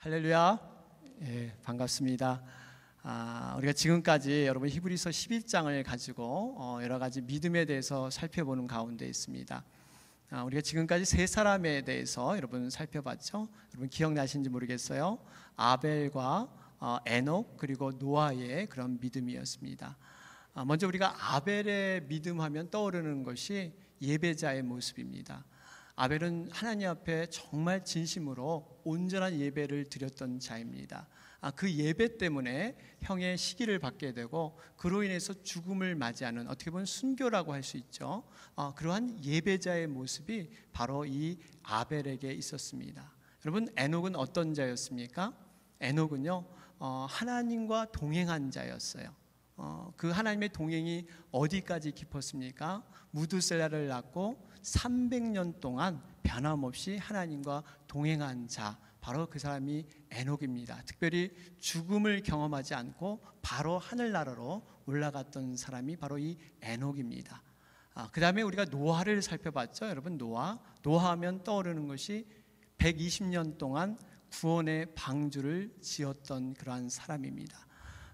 할렐루야. 반갑습니다. 우리가 지금까지 여러분 히브리서 11장을 가지고 여러 가지 믿음에 대해서 살펴보는 가운데 있습니다. 우리가 지금까지 세 사람에 대해서 여러분 살펴봤죠. 여러분 기억나시는지 모르겠어요. 아벨과 에녹 그리고 노아의 그런 믿음이었습니다. 먼저 우리가 아벨의 믿음하면 떠오르는 것이 예배자의 모습입니다. 아벨은 하나님 앞에 정말 진심으로 온전한 예배를 드렸던 자입니다. 그 예배 때문에 형의 시기를 받게 되고 그로 인해서 죽음을 맞이하는, 어떻게 보면 순교라고 할 수 있죠. 그러한 예배자의 모습이 바로 이 아벨에게 있었습니다. 여러분, 에녹은 어떤 자였습니까? 에녹은요, 하나님과 동행한 자였어요. 그 하나님의 동행이 어디까지 깊었습니까? 무두셀라를 낳고 300년 동안 변함없이 하나님과 동행한 자, 바로 그 사람이 에녹입니다. 특별히 죽음을 경험하지 않고 바로 하늘나라로 올라갔던 사람이 바로 이 에녹입니다. 그 다음에 우리가 노아를 살펴봤죠. 여러분, 노아하면 떠오르는 것이 120년 동안 구원의 방주를 지었던 그러한 사람입니다.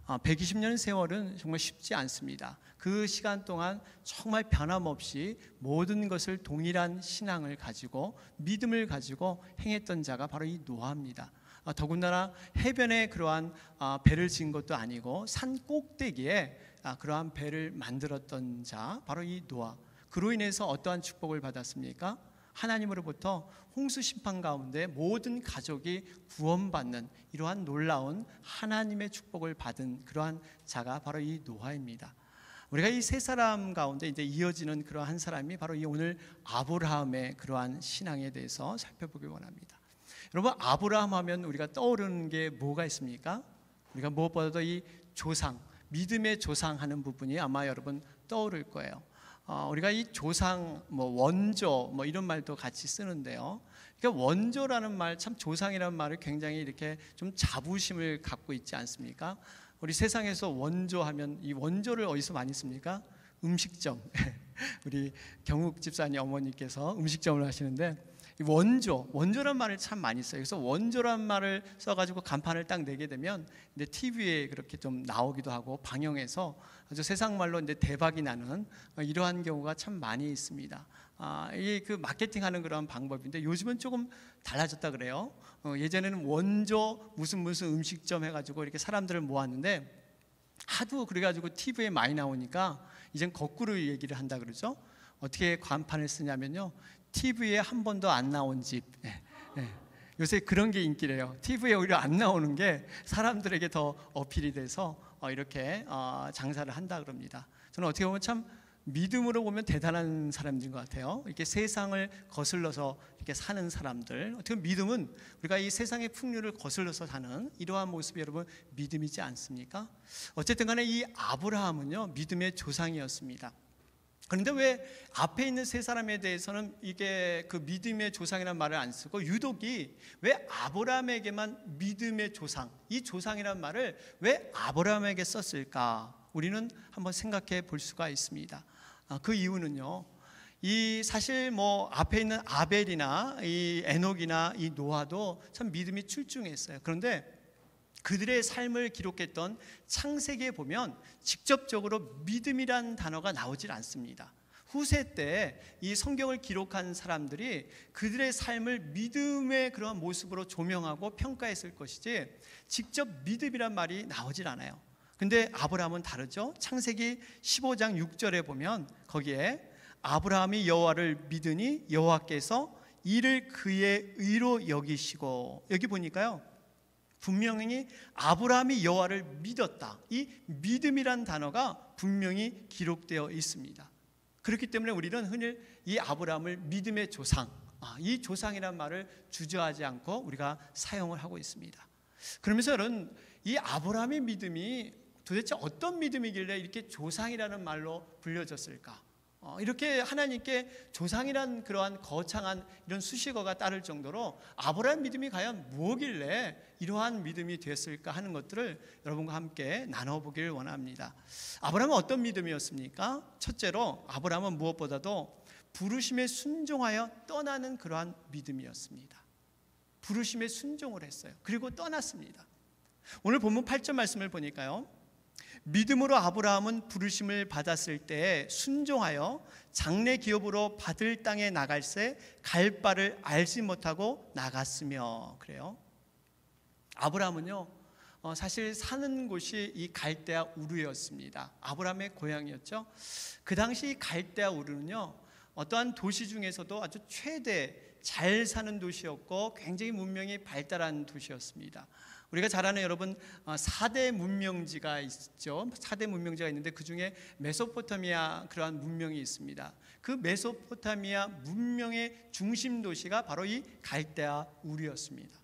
120년 세월은 정말 쉽지 않습니다. 그 시간 동안 정말 변함없이 모든 것을 동일한 신앙을 가지고 믿음을 가지고 행했던 자가 바로 이 노아입니다. 더군다나 해변에 그러한 배를 지은 것도 아니고 산 꼭대기에 그러한 배를 만들었던 자, 바로 이 노아. 그로 인해서 어떠한 축복을 받았습니까? 하나님으로부터 홍수 심판 가운데 모든 가족이 구원받는 이러한 놀라운 하나님의 축복을 받은 그러한 자가 바로 이 노아입니다. 우리가 이 세 사람 가운데 이제 이어지는 그러한 한 사람이 바로 이 오늘 아브라함의 그러한 신앙에 대해서 살펴보기 원합니다. 여러분, 아브라함 하면 우리가 떠오르는 게 뭐가 있습니까? 우리가 무엇보다도 이 조상, 믿음의 조상 하는 부분이 아마 여러분 떠오를 거예요. 우리가 이 조상, 원조, 이런 말도 같이 쓰는데요. 그러니까 원조라는 말, 참 조상이라는 말을 굉장히 이렇게 좀 자부심을 갖고 있지 않습니까? 우리 세상에서 원조하면 이 원조를 어디서 많이 씁니까? 음식점. 우리 경욱 집사님 어머니께서 음식점을 하시는데 이 원조란 말을 참 많이 써요. 그래서 원조란 말을 써가지고 간판을 딱 내게 되면 이제 TV에 그렇게 좀 나오기도 하고 방영해서 아주 세상 말로 이제 대박이 나는 이러한 경우가 참 많이 있습니다. 이게 그 마케팅하는 그런 방법인데 요즘은 조금 달라졌다 그래요. 예전에는 원조 무슨 음식점 해가지고 이렇게 사람들을 모았는데 하도 그래가지고 TV에 많이 나오니까 이젠 거꾸로 얘기를 한다 그러죠. 어떻게 간판을 쓰냐면요, TV에 한 번도 안 나온 집. 요새 그런 게 인기래요. TV에 오히려 안 나오는 게 사람들에게 더 어필이 돼서 이렇게 장사를 한다 그럽니다. 저는 어떻게 보면 참 믿음으로 보면 대단한 사람들인 것 같아요. 이렇게 세상을 거슬러서 이렇게 사는 사람들, 어떻게 보면 믿음은 우리가 이 세상의 풍류를 거슬러서 사는 이러한 모습이 여러분 믿음이지 않습니까? 어쨌든 간에 이 아브라함은요, 믿음의 조상이었습니다. 그런데 왜 앞에 있는 세 사람에 대해서는 이게 그 믿음의 조상이라는 말을 안 쓰고 유독이 왜 아브라함에게만 믿음의 조상, 이 조상이라는 말을 왜 아브라함에게 썼을까? 우리는 한번 생각해 볼 수가 있습니다. 그 이유는요, 이 사실 앞에 있는 아벨이나 이 에녹이나 이 노아도 참 믿음이 출중했어요. 그런데 그들의 삶을 기록했던 창세기에 보면 직접적으로 믿음이란 단어가 나오질 않습니다. 후세 때 이 성경을 기록한 사람들이 그들의 삶을 믿음의 그런 모습으로 조명하고 평가했을 것이지 직접 믿음이란 말이 나오질 않아요. 근데 아브라함은 다르죠. 창세기 15장 6절에 보면 거기에 아브라함이 여호와를 믿으니 여호와께서 이를 그의 의로 여기시고, 여기 보니까요 분명히 아브라함이 여호와를 믿었다. 이 믿음이란 단어가 분명히 기록되어 있습니다. 그렇기 때문에 우리는 흔히 이 아브라함을 믿음의 조상, 이 조상이란 말을 주저하지 않고 우리가 사용을 하고 있습니다. 그러면서 여러분, 이 아브라함의 믿음이 도대체 어떤 믿음이길래 이렇게 조상이라는 말로 불려졌을까? 이렇게 하나님께 조상이란 그러한 거창한 이런 수식어가 따를 정도로 아브라함 믿음이 과연 뭐길래 이러한 믿음이 됐을까 하는 것들을 여러분과 함께 나눠보길 원합니다. 아브라함은 어떤 믿음이었습니까? 첫째로 아브라함은 무엇보다도 부르심에 순종하여 떠나는 그러한 믿음이었습니다. 부르심에 순종을 했어요. 그리고 떠났습니다. 오늘 본문 8절 말씀을 보니까요, 믿음으로 아브라함은 부르심을 받았을 때 순종하여 장래 기업으로 받을 땅에 나갈새 갈 바를 알지 못하고 나갔으며, 그래요. 아브라함은요, 사실 사는 곳이 이 갈대아 우르였습니다. 아브라함의 고향이었죠. 그 당시 갈대아 우르는요, 어떠한 도시 중에서도 아주 최대 잘 사는 도시였고 굉장히 문명이 발달한 도시였습니다. 우리가 잘 아는 여러분 4대 문명지가 있죠. 4대 문명지가 있는데 그 중에 메소포타미아 그러한 문명이 있습니다. 그 메소포타미아 문명의 중심 도시가 바로 이 갈대아 우르였습니다.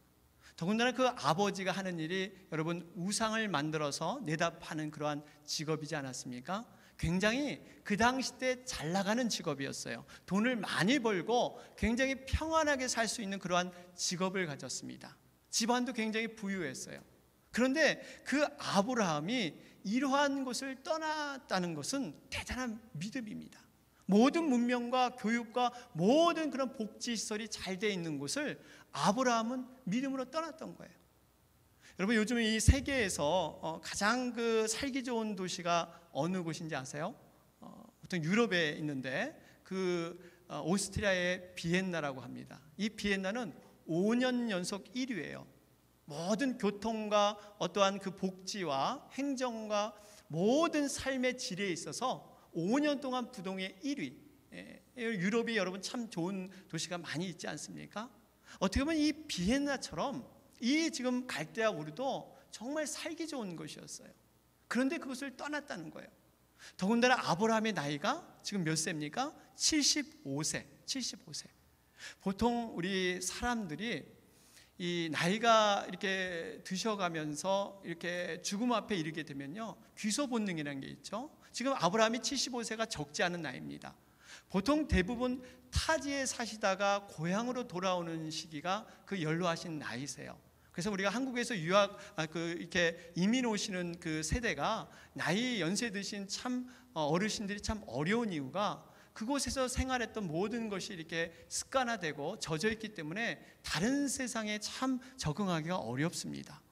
더군다나 그 아버지가 하는 일이 여러분 우상을 만들어서 내다 파는 그러한 직업이지 않았습니까? 굉장히 그 당시 때 잘 나가는 직업이었어요. 돈을 많이 벌고 굉장히 평안하게 살 수 있는 그러한 직업을 가졌습니다. 집안도 굉장히 부유했어요. 그런데 그 아브라함이 이러한 곳을 떠났다는 것은 대단한 믿음입니다. 모든 문명과 교육과 모든 그런 복지시설이 잘 돼 있는 곳을 아브라함은 믿음으로 떠났던 거예요. 여러분, 요즘 이 세계에서 가장 그 살기 좋은 도시가 어느 곳인지 아세요? 보통 유럽에 있는데 그 오스트리아의 비엔나라고 합니다. 이 비엔나는 5년 연속 1위예요. 모든 교통과 어떠한 그 복지와 행정과 모든 삶의 질에 있어서 5년 동안 부동의 1위. 유럽이 여러분 참 좋은 도시가 많이 있지 않습니까? 어떻게 보면 이 비엔나처럼 이 지금 갈대아 우르도 정말 살기 좋은 곳이었어요. 그런데 그것을 떠났다는 거예요. 더군다나 아브라함의 나이가 지금 몇 세입니까? 75세. 보통 우리 사람들이 이 나이가 이렇게 드셔가면서 이렇게 죽음 앞에 이르게 되면요, 귀소 본능이라는 게 있죠. 지금 아브라함이 75세가 적지 않은 나이입니다. 보통 대부분 타지에 사시다가 고향으로 돌아오는 시기가 그 연로하신 나이세요. 그래서 우리가 한국에서 이렇게 이민 오시는 그 세대가 나이 연세 드신 참 어르신들이 참 어려운 이유가 그곳에서 생활했던 모든 것이 이렇게 습관화되고 젖어 있기 때문에 다른 세상에 참 적응하기가 어렵습니다.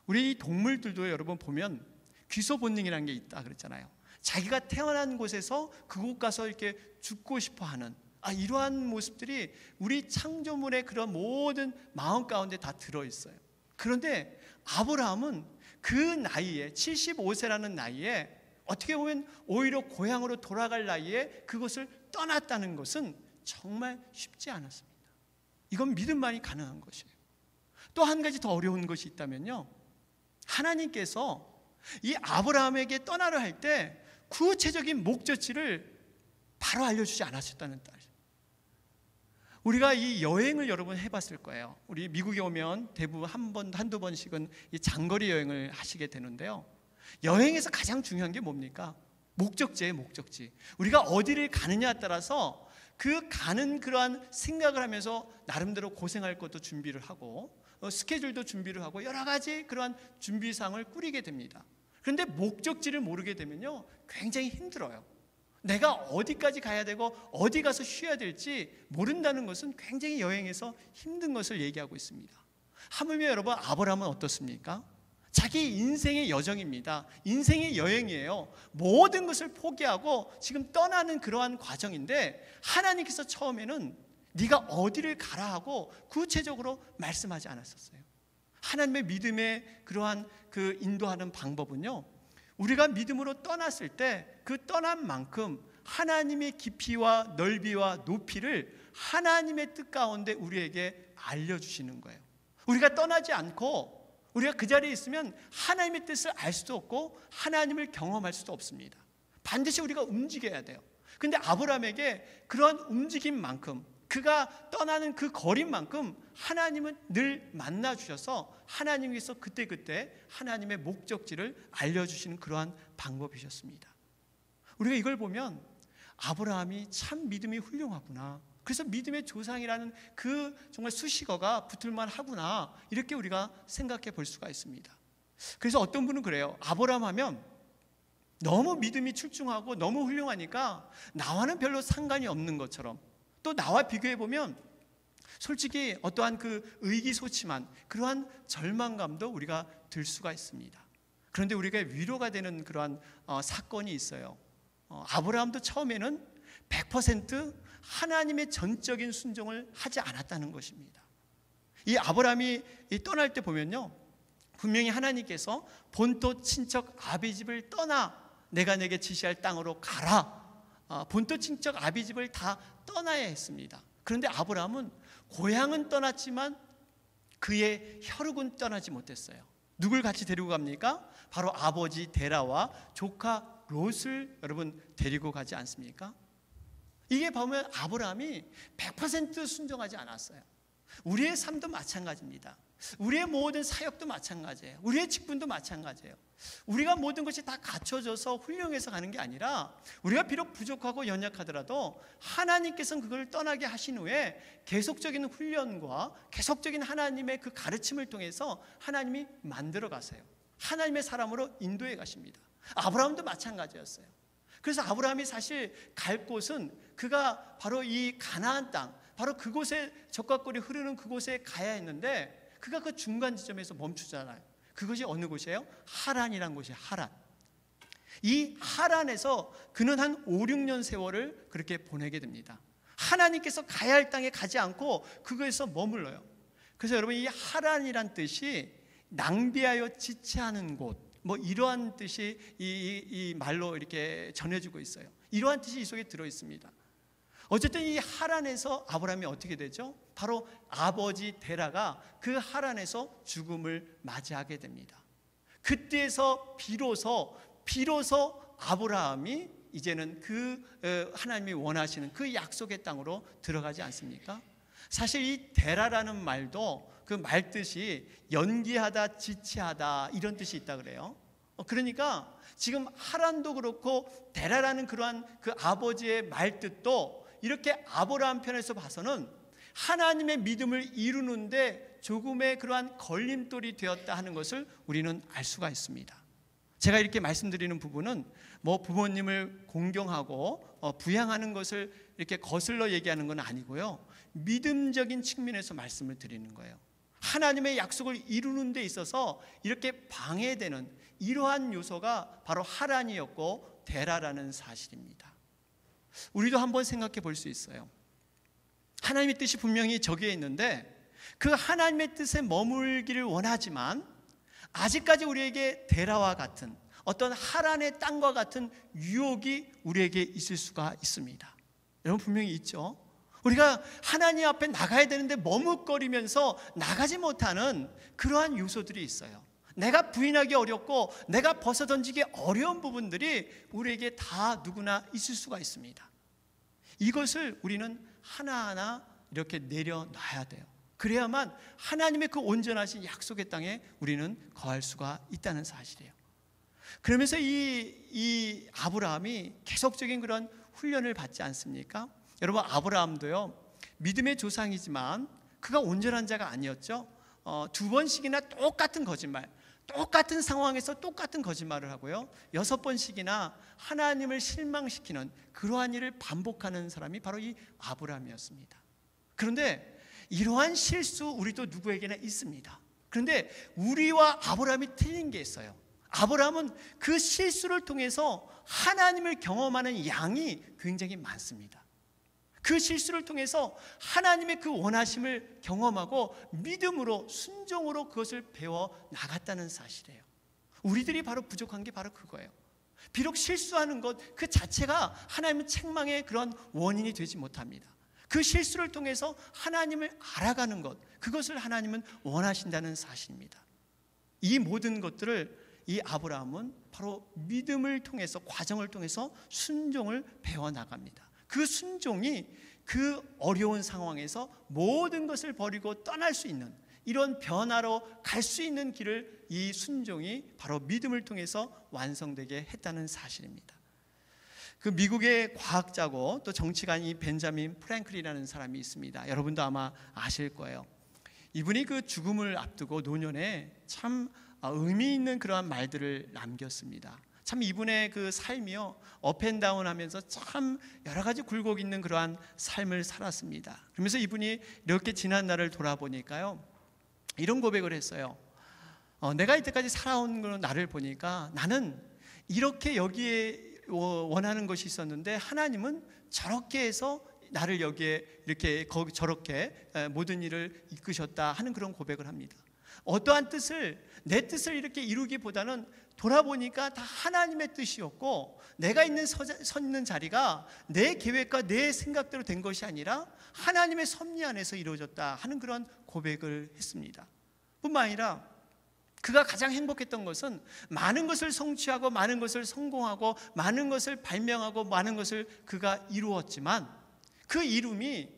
우리 동물들도 여러분 보면 귀소 본능이라는 게 있다 그랬잖아요. 자기가 태어난 곳에서 그곳 가서 이렇게 죽고 싶어 하는 이러한 모습들이 우리 창조물의 그런 모든 마음 가운데 다 들어있어요. 그런데 아브라함은 그 나이에 75세라는 나이에 어떻게 보면 오히려 고향으로 돌아갈 나이에 그것을 떠났다는 것은 정말 쉽지 않았습니다. 이건 믿음만이 가능한 것이에요. 또 한 가지 더 어려운 것이 있다면요, 하나님께서 이 아브라함에게 떠나려 할 때 구체적인 목적지를 바로 알려주지 않으셨다는 딸. 우리가 이 여행을 여러분 해봤을 거예요. 우리 미국에 오면 대부분 한두 번씩은 이 장거리 여행을 하시게 되는데요, 여행에서 가장 중요한 게 뭡니까? 목적지예요. 목적지. 우리가 어디를 가느냐에 따라서 그 가는 그러한 생각을 하면서 나름대로 고생할 것도 준비를 하고 스케줄도 준비를 하고 여러 가지 그러한 준비사항을 꾸리게 됩니다. 그런데 목적지를 모르게 되면요, 굉장히 힘들어요. 내가 어디까지 가야 되고 어디 가서 쉬어야 될지 모른다는 것은 굉장히 여행에서 힘든 것을 얘기하고 있습니다. 하물며 여러분, 아브라함은 어떻습니까? 자기 인생의 여정입니다. 인생의 여행이에요. 모든 것을 포기하고 지금 떠나는 그러한 과정인데 하나님께서 처음에는 네가 어디를 가라 하고 구체적으로 말씀하지 않았었어요. 하나님의 믿음의 그러한 그 인도하는 방법은요, 우리가 믿음으로 떠났을 때 그 떠난 만큼 하나님의 깊이와 넓이와 높이를 하나님의 뜻 가운데 우리에게 알려주시는 거예요. 우리가 떠나지 않고 우리가 그 자리에 있으면 하나님의 뜻을 알 수도 없고 하나님을 경험할 수도 없습니다. 반드시 우리가 움직여야 돼요. 그런데 아브라함에게 그러한 움직임만큼, 그가 떠나는 그 거리만큼 하나님은 늘 만나주셔서 하나님께서 그때그때 하나님의 목적지를 알려주시는 그러한 방법이셨습니다. 우리가 이걸 보면 아브라함이 참 믿음이 훌륭하구나, 그래서 믿음의 조상이라는 그 정말 수식어가 붙을만 하구나, 이렇게 우리가 생각해 볼 수가 있습니다. 그래서 어떤 분은 그래요. 아브라함 하면 너무 믿음이 출중하고 너무 훌륭하니까 나와는 별로 상관이 없는 것처럼, 또 나와 비교해 보면 솔직히 어떠한 그 의기소침한 그러한 절망감도 우리가 들 수가 있습니다. 그런데 우리가 위로가 되는 그러한 사건이 있어요. 아브라함도 처음에는 100% 하나님의 전적인 순종을 하지 않았다는 것입니다. 이 아브라함이 떠날 때 보면요, 분명히 하나님께서 본토 친척 아비 집을 떠나 내가 내게 지시할 땅으로 가라. 본토 친척 아비 집을 다 떠나야 했습니다. 그런데 아브라함은 고향은 떠났지만 그의 혈육은 떠나지 못했어요. 누굴 같이 데리고 갑니까? 바로 아버지 데라와 조카 롯을 여러분 데리고 가지 않습니까? 이게 보면 아브라함이 100% 순종하지 않았어요. 우리의 삶도 마찬가지입니다. 우리의 모든 사역도 마찬가지예요. 우리의 직분도 마찬가지예요. 우리가 모든 것이 다 갖춰져서 훌륭해서 가는 게 아니라 우리가 비록 부족하고 연약하더라도 하나님께서는 그걸 떠나게 하신 후에 계속적인 훈련과 계속적인 하나님의 그 가르침을 통해서 하나님이 만들어 가세요. 하나님의 사람으로 인도해 가십니다. 아브라함도 마찬가지였어요. 그래서 아브라함이 사실 갈 곳은 그가 바로 이 가나안 땅, 바로 그곳에 적과 꿀이 흐르는 그곳에 가야 했는데 그가 그 중간 지점에서 멈추잖아요. 그것이 어느 곳이에요? 하란이라는 곳이에요. 하란. 이 하란에서 그는 한 5, 6년 세월을 그렇게 보내게 됩니다. 하나님께서 가야 할 땅에 가지 않고 그곳에서 머물러요. 그래서 여러분, 이 하란이란 뜻이 낭비하여 지체하는 곳, 뭐 이러한 뜻이 이 말로 이렇게 전해지고 있어요. 이러한 뜻이 이 속에 들어 있습니다. 어쨌든 이 하란에서 아브라함이 어떻게 되죠? 바로 아버지 데라가 그 하란에서 죽음을 맞이하게 됩니다. 그때에서 비로소 아브라함이 이제는 그 하나님이 원하시는 그 약속의 땅으로 들어가지 않습니까? 사실 이 데라라는 말도 그 말 뜻이 연기하다, 지체하다 이런 뜻이 있다 그래요. 그러니까 지금 하란도 그렇고 데라라는 그러한 그 아버지의 말 뜻도 이렇게 아브라함 편에서 봐서는 하나님의 믿음을 이루는데 조금의 그러한 걸림돌이 되었다 하는 것을 우리는 알 수가 있습니다. 제가 이렇게 말씀드리는 부분은 뭐 부모님을 공경하고 부양하는 것을 이렇게 거슬러 얘기하는 건 아니고요, 믿음적인 측면에서 말씀을 드리는 거예요. 하나님의 약속을 이루는 데 있어서 이렇게 방해되는 이러한 요소가 바로 하란이었고 데라라는 사실입니다. 우리도 한번 생각해 볼 수 있어요. 하나님의 뜻이 분명히 저기에 있는데 그 하나님의 뜻에 머물기를 원하지만 아직까지 우리에게 데라와 같은 어떤 하란의 땅과 같은 유혹이 우리에게 있을 수가 있습니다. 여러분, 분명히 있죠. 우리가 하나님 앞에 나가야 되는데 머뭇거리면서 나가지 못하는 그러한 요소들이 있어요. 내가 부인하기 어렵고 내가 벗어던지기 어려운 부분들이 우리에게 다 누구나 있을 수가 있습니다. 이것을 우리는 하나하나 이렇게 내려놔야 돼요. 그래야만 하나님의 그 온전하신 약속의 땅에 우리는 거할 수가 있다는 사실이에요. 그러면서 이 아브라함이 계속적인 그런 훈련을 받지 않습니까? 여러분, 아브라함도요, 믿음의 조상이지만 그가 온전한 자가 아니었죠. 2번씩이나 똑같은 거짓말, 똑같은 상황에서 똑같은 거짓말을 하고요, 6번씩이나 하나님을 실망시키는 그러한 일을 반복하는 사람이 바로 이 아브라함이었습니다. 그런데 이러한 실수 우리도 누구에게나 있습니다. 그런데 우리와 아브라함이 틀린 게 있어요. 아브라함은 그 실수를 통해서 하나님을 경험하는 양이 굉장히 많습니다. 그 실수를 통해서 하나님의 그 원하심을 경험하고 믿음으로, 순종으로 그것을 배워 나갔다는 사실이에요. 우리들이 바로 부족한 게 바로 그거예요. 비록 실수하는 것 그 자체가 하나님의 책망의 그런 원인이 되지 못합니다. 그 실수를 통해서 하나님을 알아가는 것, 그것을 하나님은 원하신다는 사실입니다. 이 모든 것들을 이 아브라함은 바로 믿음을 통해서, 과정을 통해서 순종을 배워나갑니다. 그 순종이 그 어려운 상황에서 모든 것을 버리고 떠날 수 있는, 이런 변화로 갈 수 있는 길을 이 순종이 바로 믿음을 통해서 완성되게 했다는 사실입니다. 그 미국의 과학자고 또 정치가인 벤자민 프랭클이라는 사람이 있습니다. 여러분도 아마 아실 거예요. 이분이 그 죽음을 앞두고 노년에 참 의미 있는 그러한 말들을 남겼습니다. 참 이분의 그 삶이요, 업앤다운 하면서 참 여러 가지 굴곡 있는 그러한 삶을 살았습니다. 그러면서 이분이 이렇게 지난 날을 돌아보니까요, 이런 고백을 했어요. 내가 이때까지 살아온 나를 보니까 나는 이렇게 여기에 원하는 것이 있었는데 하나님은 저렇게 해서 나를 여기에 이렇게 저렇게 모든 일을 이끄셨다 하는 그런 고백을 합니다. 어떠한 뜻을, 내 뜻을 이렇게 이루기보다는 돌아보니까 다 하나님의 뜻이었고, 내가 서 있는 자리가 내 계획과 내 생각대로 된 것이 아니라 하나님의 섭리 안에서 이루어졌다 하는 그런 고백을 했습니다. 뿐만 아니라 그가 가장 행복했던 것은 많은 것을 성취하고 많은 것을 성공하고 많은 것을 발명하고 많은 것을 그가 이루었지만, 그 이룸이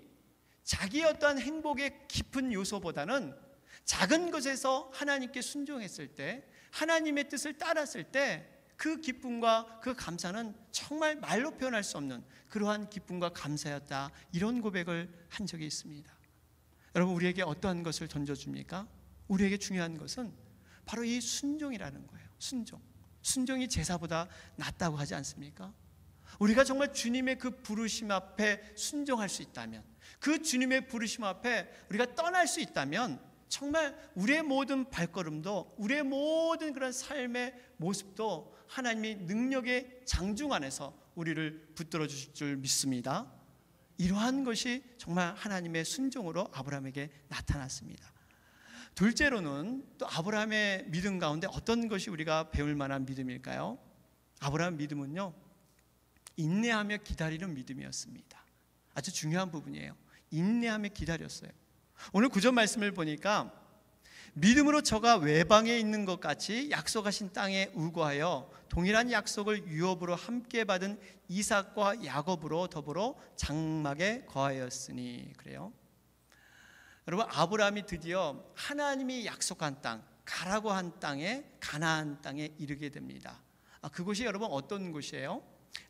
자기의 어떠한 행복의 깊은 요소보다는 작은 것에서 하나님께 순종했을 때, 하나님의 뜻을 따랐을 때 그 기쁨과 그 감사는 정말 말로 표현할 수 없는 그러한 기쁨과 감사였다, 이런 고백을 한 적이 있습니다. 여러분, 우리에게 어떠한 것을 던져줍니까? 우리에게 중요한 것은 바로 이 순종이라는 거예요. 순종이 제사보다 낫다고 하지 않습니까? 우리가 정말 주님의 그 부르심 앞에 순종할 수 있다면, 그 주님의 부르심 앞에 우리가 떠날 수 있다면, 정말 우리의 모든 발걸음도, 우리의 모든 그런 삶의 모습도 하나님이 능력의 장중 안에서 우리를 붙들어 주실 줄 믿습니다. 이러한 것이 정말 하나님의 순종으로 아브라함에게 나타났습니다. 둘째로는 또 아브라함의 믿음 가운데 어떤 것이 우리가 배울 만한 믿음일까요? 아브라함 믿음은요, 인내하며 기다리는 믿음이었습니다. 아주 중요한 부분이에요. 인내하며 기다렸어요. 오늘 9절 말씀을 보니까 믿음으로 저가 외방에 있는 것 같이 약속하신 땅에 우거하여 동일한 약속을 유업으로 함께 받은 이삭과 야곱으로 더불어 장막에 거하였으니. 그래요. 여러분, 아브라함이 드디어 하나님이 약속한 땅, 가라고 한 땅에, 가나안 땅에 이르게 됩니다. 그곳이 여러분 어떤 곳이에요?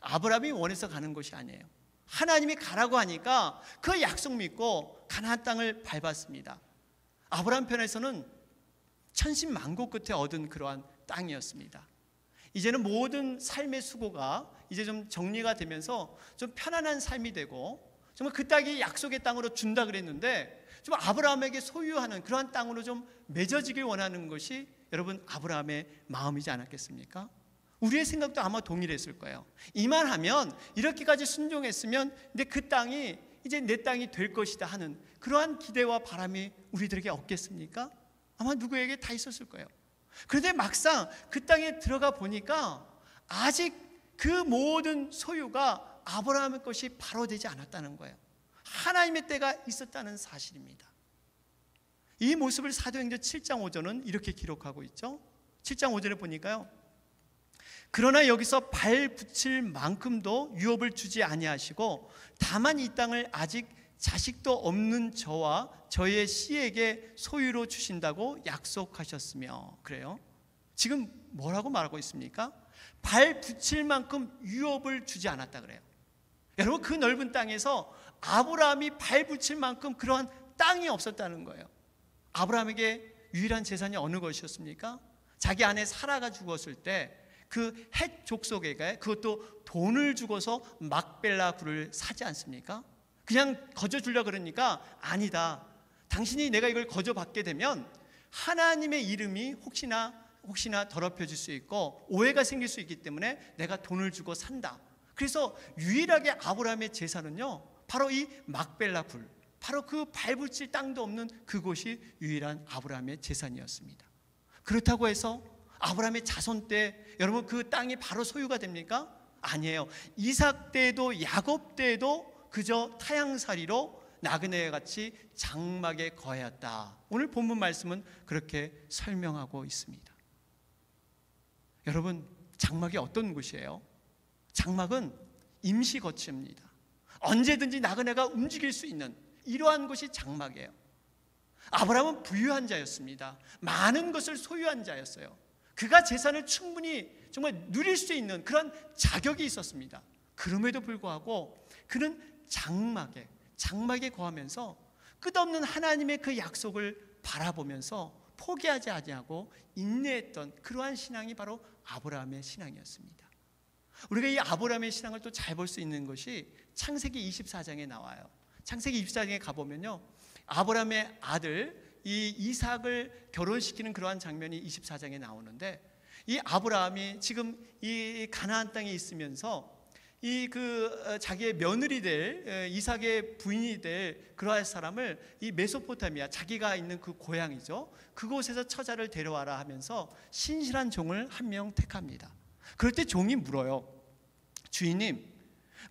아브라함이 원해서 가는 곳이 아니에요. 하나님이 가라고 하니까 그 약속 믿고 가나안 땅을 밟았습니다. 아브라함 편에서는 천신만고 끝에 얻은 그러한 땅이었습니다. 이제는 모든 삶의 수고가 이제 좀 정리가 되면서 좀 편안한 삶이 되고, 정말 그 땅이 약속의 땅으로 준다 그랬는데 좀 아브라함에게 소유하는 그러한 땅으로 좀 맺어지길 원하는 것이 여러분 아브라함의 마음이지 않았겠습니까? 우리의 생각도 아마 동일했을 거예요. 이만하면, 이렇게까지 순종했으면 근데 그 땅이 이제 내 땅이 될 것이다 하는 그러한 기대와 바람이 우리들에게 없겠습니까? 아마 누구에게 다 있었을 거예요. 그런데 막상 그 땅에 들어가 보니까 아직 그 모든 소유가 아브라함의 것이 바로 되지 않았다는 거예요. 하나님의 때가 있었다는 사실입니다. 이 모습을 사도행전 7장 5절은 이렇게 기록하고 있죠. 7장 5절에 보니까요, 그러나 여기서 발 붙일 만큼도 유업을 주지 아니하시고 다만 이 땅을 아직 자식도 없는 저와 저의 씨에게 소유로 주신다고 약속하셨으며. 그래요. 지금 뭐라고 말하고 있습니까? 발 붙일 만큼 유업을 주지 않았다 그래요. 여러분, 그 넓은 땅에서 아브라함이 발 붙일 만큼 그러한 땅이 없었다는 거예요. 아브라함에게 유일한 재산이 어느 것이었습니까? 자기 아내 사라가 죽었을 때 그 헷 족속에게 그것도 돈을 주고서 막벨라 굴을 사지 않습니까? 그냥 거저 주려고 그러니까, 아니다, 당신이 내가 이걸 거저 받게 되면 하나님의 이름이 혹시나 더럽혀질 수 있고 오해가 생길 수 있기 때문에 내가 돈을 주고 산다. 그래서 유일하게 아브라함의 재산은요, 바로 이 막벨라 굴, 바로 그 밟을질 땅도 없는 그곳이 유일한 아브라함의 재산이었습니다. 그렇다고 해서 아브라함의 자손 때 여러분 그 땅이 바로 소유가 됩니까? 아니에요. 이삭 때에도 야곱 때에도 그저 타향살이로 나그네와 같이 장막에 거하였다. 오늘 본문 말씀은 그렇게 설명하고 있습니다. 여러분, 장막이 어떤 곳이에요? 장막은 임시 거처입니다. 언제든지 나그네가 움직일 수 있는 이러한 곳이 장막이에요. 아브라함은 부유한 자였습니다. 많은 것을 소유한 자였어요. 그가 재산을 충분히 정말 누릴 수 있는 그런 자격이 있었습니다. 그럼에도 불구하고 그는 장막에 거하면서 끝없는 하나님의 그 약속을 바라보면서 포기하지 아니하고 인내했던 그러한 신앙이 바로 아브라함의 신앙이었습니다. 우리가 이 아브라함의 신앙을 또 잘 볼 수 있는 것이 창세기 24장에 나와요. 창세기 24장에 가보면요, 아브라함의 아들 이 이삭을 결혼시키는 그러한 장면이 24장에 나오는데, 이 아브라함이 지금 이 가나안 땅에 있으면서 자기의 며느리 될 이삭의 부인이 될 그러한 사람을 이 메소포타미아, 자기가 있는 그 고향이죠, 그곳에서 처자를 데려와라 하면서 신실한 종을 한 명 택합니다. 그럴 때 종이 물어요. 주인님,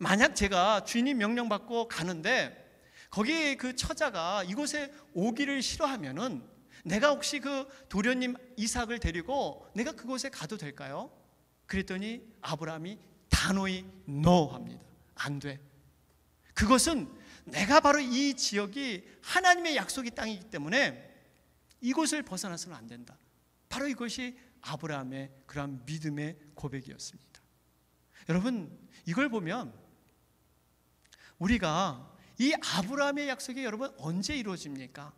만약 제가 주인님 명령받고 가는데 거기 그 처자가 이곳에 오기를 싫어하면은 내가 혹시 그 도련님 이삭을 데리고 내가 그곳에 가도 될까요? 그랬더니 아브라함이 단호히 NO 합니다. 안 돼. 그것은 내가 바로 이 지역이 하나님의 약속의 땅이기 때문에 이곳을 벗어나서는 안 된다. 바로 이것이 아브라함의 그런 믿음의 고백이었습니다. 여러분, 이걸 보면 우리가 이 아브라함의 약속이 여러분 언제 이루어집니까?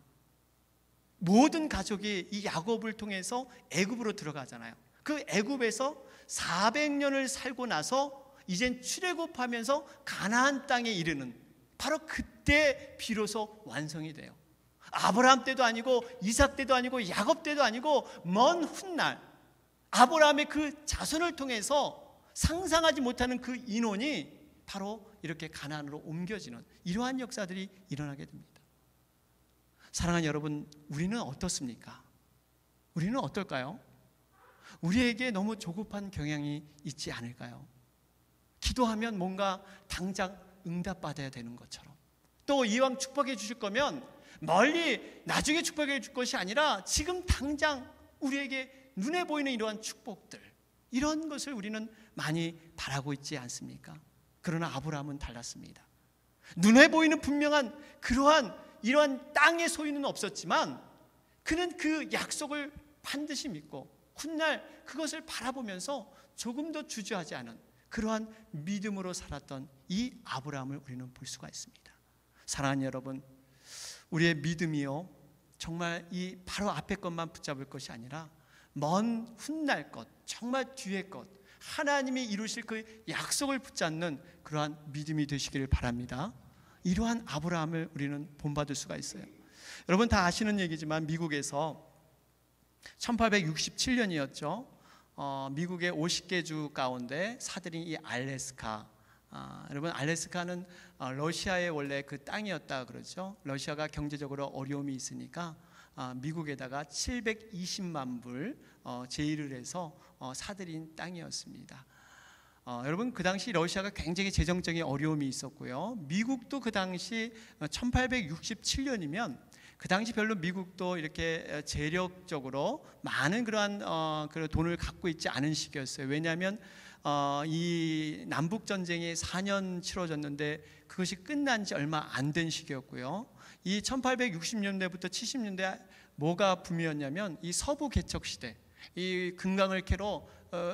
모든 가족이 이 야곱을 통해서 애굽으로 들어가잖아요. 그 애굽에서 400년을 살고 나서 이젠 출애굽하면서 가나안 땅에 이르는, 바로 그때 비로소 완성이 돼요. 아브라함 때도 아니고 이삭 때도 아니고 야곱 때도 아니고 먼 훗날 아브라함의 그 자손을 통해서 상상하지 못하는 그 인원이 바로 이렇게 가나안으로 옮겨지는 이러한 역사들이 일어나게 됩니다. 사랑하는 여러분, 우리는 어떻습니까? 우리는 어떨까요? 우리에게 너무 조급한 경향이 있지 않을까요? 기도하면 뭔가 당장 응답받아야 되는 것처럼, 또 이왕 축복해 주실 거면 멀리 나중에 축복해 줄 것이 아니라 지금 당장 우리에게 눈에 보이는 이러한 축복들, 이런 것을 우리는 많이 바라고 있지 않습니까? 그러나 아브라함은 달랐습니다. 눈에 보이는 분명한 이러한 땅의 소유는 없었지만 그는 그 약속을 반드시 믿고 훗날 그것을 바라보면서 조금도 주저하지 않은 그러한 믿음으로 살았던 이 아브라함을 우리는 볼 수가 있습니다. 사랑하는 여러분, 우리의 믿음이요, 정말 이 바로 앞에 것만 붙잡을 것이 아니라 먼 훗날 것, 정말 뒤의 것, 하나님이 이루실 그 약속을 붙잡는 그러한 믿음이 되시기를 바랍니다. 이러한 아브라함을 우리는 본받을 수가 있어요. 여러분 다 아시는 얘기지만 미국에서 1867년이었죠. 미국의 50개 주 가운데 사들인 이 알래스카, 여러분 알래스카는 러시아의 원래 그 땅이었다 그러죠. 러시아가 경제적으로 어려움이 있으니까 미국에다가 720만 불 제의를 해서 사들인 땅이었습니다. 여러분 그 당시 러시아가 굉장히 재정적인 어려움이 있었고요. 미국도 그 당시 1867년이면 그 당시 별로 미국도 이렇게 재력적으로 많은 그러한 돈을 갖고 있지 않은 시기였어요. 왜냐하면 이 남북 전쟁이 4년 치러졌는데 그것이 끝난 지 얼마 안 된 시기였고요. 이 1860년대부터 70년대 뭐가 붐이었냐면 이 서부 개척 시대, 이 금강을 캐러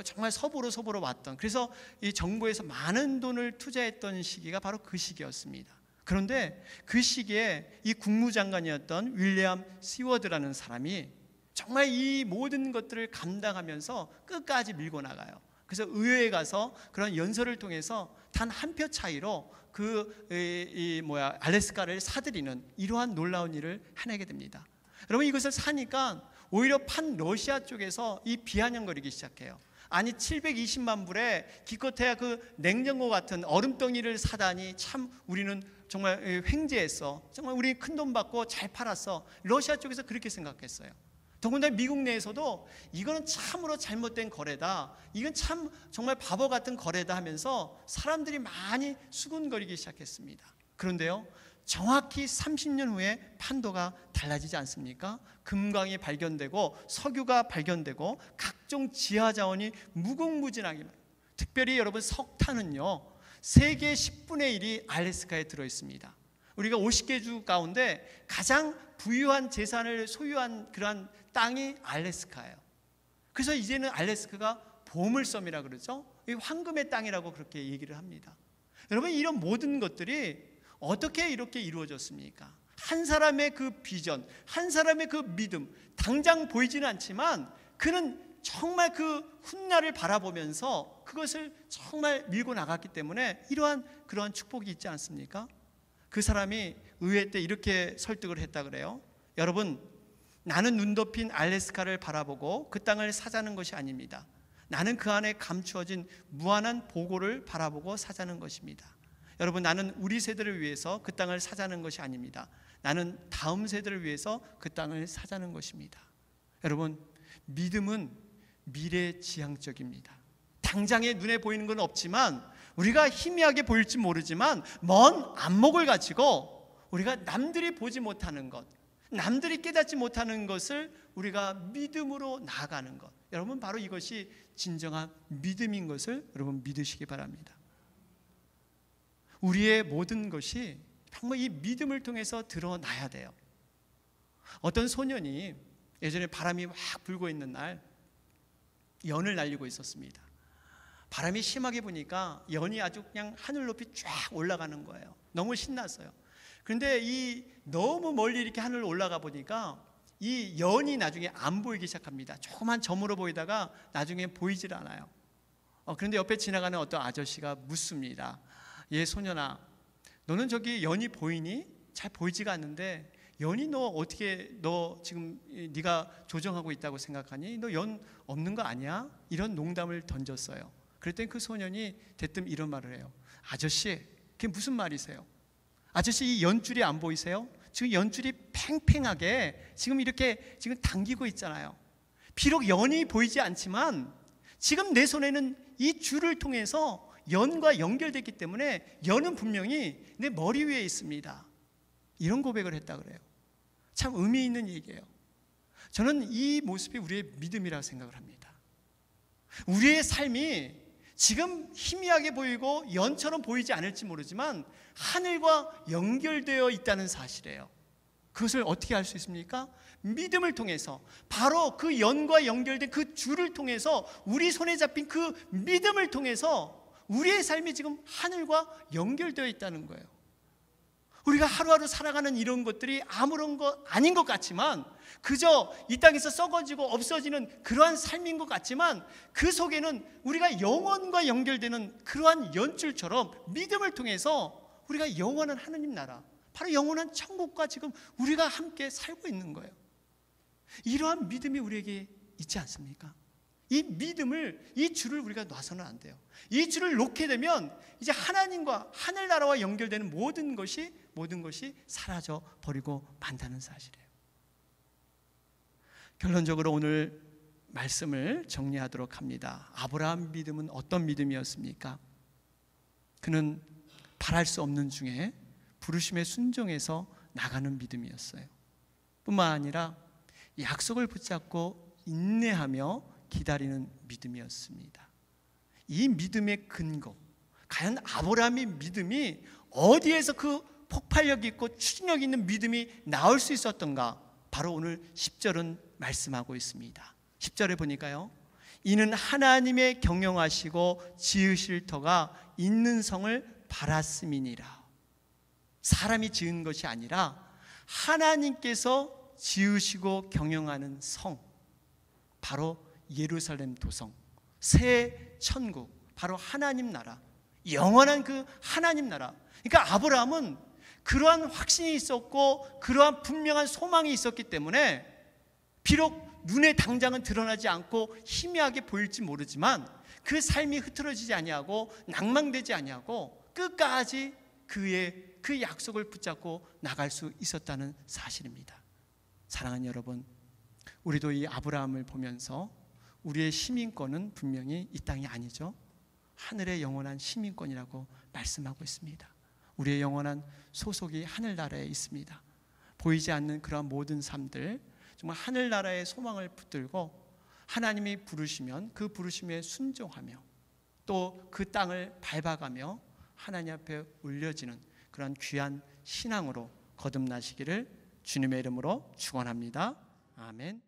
정말 서부로 왔던, 그래서 이 정부에서 많은 돈을 투자했던 시기가 바로 그 시기였습니다. 그런데 그 시기에 이 국무장관이었던 윌리엄 시워드라는 사람이 정말 이 모든 것들을 감당하면서 끝까지 밀고 나가요. 그래서 의회에 가서 그런 연설을 통해서 단 한 표 차이로 알래스카를 사들이는 이러한 놀라운 일을 해내게 됩니다. 여러분 이것을 사니까 오히려 판 러시아 쪽에서 이 비아냥거리기 시작해요. 아니 720만 불에 기껏해야 그 냉장고 같은 얼음덩이를 사다니 참 우리는 정말 횡재했어. 정말 우리 큰 돈 받고 잘 팔았어. 러시아 쪽에서 그렇게 생각했어요. 더군다나 미국 내에서도 이거는 참으로 잘못된 거래다, 이건 참 정말 바보 같은 거래다 하면서 사람들이 많이 수군거리기 시작했습니다. 그런데요, 정확히 30년 후에 판도가 달라지지 않습니까? 금광이 발견되고 석유가 발견되고 각종 지하자원이 무궁무진하게, 특별히 여러분 석탄은요 세계 10분의 1이 알래스카에 들어있습니다. 우리가 50개 주 가운데 가장 부유한 재산을 소유한 그러한 땅이 알래스카예요. 그래서 이제는 알래스카가 보물섬이라 그러죠. 황금의 땅이라고 그렇게 얘기를 합니다. 여러분 이런 모든 것들이 어떻게 이렇게 이루어졌습니까? 한 사람의 그 비전, 한 사람의 그 믿음, 당장 보이지는 않지만 그는 정말 그 훗날을 바라보면서 그것을 정말 밀고 나갔기 때문에 그러한 축복이 있지 않습니까? 그 사람이 의회 때 이렇게 설득을 했다 그래요. 여러분, 나는 눈 덮인 알래스카를 바라보고 그 땅을 사자는 것이 아닙니다. 나는 그 안에 감추어진 무한한 보고를 바라보고 사자는 것입니다. 여러분, 나는 우리 세대를 위해서 그 땅을 사자는 것이 아닙니다. 나는 다음 세대를 위해서 그 땅을 사자는 것입니다. 여러분, 믿음은 미래지향적입니다. 당장에 눈에 보이는 건 없지만, 우리가 희미하게 보일지 모르지만 먼 안목을 가지고 우리가 남들이 보지 못하는 것, 남들이 깨닫지 못하는 것을 우리가 믿음으로 나아가는 것, 여러분, 바로 이것이 진정한 믿음인 것을 여러분 믿으시기 바랍니다. 우리의 모든 것이 정말 이 믿음을 통해서 드러나야 돼요. 어떤 소년이 예전에 바람이 막 불고 있는 날 연을 날리고 있었습니다. 바람이 심하게 부니까 연이 아주 그냥 하늘 높이 쫙 올라가는 거예요. 너무 신났어요. 그런데 이 너무 멀리 이렇게 하늘로 올라가 보니까 이 연이 나중에 안 보이기 시작합니다. 조그만 점으로 보이다가 나중에 보이질 않아요. 그런데 옆에 지나가는 어떤 아저씨가 묻습니다. 얘 소년아, 너는 저기 연이 보이니? 잘 보이지가 않는데 연이 너 지금 네가 조정하고 있다고 생각하니? 너 연 없는 거 아니야? 이런 농담을 던졌어요. 그랬더니 그 소년이 대뜸 이런 말을 해요. 아저씨, 그게 무슨 말이세요? 아저씨, 이 연줄이 안 보이세요? 지금 연줄이 팽팽하게 이렇게 당기고 있잖아요. 비록 연이 보이지 않지만 지금 내 손에는 이 줄을 통해서 연과 연결됐기 때문에 연은 분명히 내 머리 위에 있습니다. 이런 고백을 했다 그래요. 참 의미 있는 얘기예요. 저는 이 모습이 우리의 믿음이라고 생각을 합니다. 우리의 삶이 지금 희미하게 보이고 연처럼 보이지 않을지 모르지만 하늘과 연결되어 있다는 사실이에요. 그것을 어떻게 알 수 있습니까? 믿음을 통해서, 바로 그 연과 연결된 그 줄을 통해서, 우리 손에 잡힌 그 믿음을 통해서 우리의 삶이 지금 하늘과 연결되어 있다는 거예요. 우리가 하루하루 살아가는 이런 것들이 아무런 것 아닌 것 같지만, 그저 이 땅에서 썩어지고 없어지는 그러한 삶인 것 같지만, 그 속에는 우리가 영원과 연결되는 그러한 연줄처럼 믿음을 통해서 우리가 영원한 하느님 나라, 바로 영원한 천국과 지금 우리가 함께 살고 있는 거예요. 이러한 믿음이 우리에게 있지 않습니까? 이 믿음을, 이 줄을 우리가 놔서는 안 돼요. 이 줄을 놓게 되면 이제 하나님과 하늘나라와 연결되는 모든 것이 사라져 버리고 만다는 사실이에요. 결론적으로 오늘 말씀을 정리하도록 합니다. 아브라함 믿음은 어떤 믿음이었습니까? 그는 바랄 수 없는 중에 부르심에 순종해서 나가는 믿음이었어요. 뿐만 아니라 약속을 붙잡고 인내하며 기다리는 믿음이었습니다. 이 믿음의 근거, 과연 아브라함의 믿음이 어디에서 그 폭발력 있고 추진력 있는 믿음이 나올 수 있었던가? 바로 오늘 10절은 말씀하고 있습니다. 10절에 보니까요, 이는 하나님의 경영하시고 지으실 터가 있는 성을 바랐음이니라. 사람이 지은 것이 아니라 하나님께서 지으시고 경영하는 성, 바로 예루살렘 도성, 새 천국, 바로 하나님 나라, 영원한 그 하나님 나라. 그러니까 아브라함은 그러한 확신이 있었고 그러한 분명한 소망이 있었기 때문에 비록 눈에 당장은 드러나지 않고 희미하게 보일지 모르지만 그 삶이 흐트러지지 아니하고 낭망되지 아니하고 끝까지 그의 그 약속을 붙잡고 나갈 수 있었다는 사실입니다. 사랑하는 여러분, 우리도 이 아브라함을 보면서 우리의 시민권은 분명히 이 땅이 아니죠. 하늘의 영원한 시민권이라고 말씀하고 있습니다. 우리의 영원한 소속이 하늘나라에 있습니다. 보이지 않는 그러한 모든 삶들, 정말 하늘나라의 소망을 붙들고 하나님이 부르시면 그 부르심에 순종하며 또 그 땅을 밟아가며 하나님 앞에 올려지는 그런 귀한 신앙으로 거듭나시기를 주님의 이름으로 축원합니다. 아멘.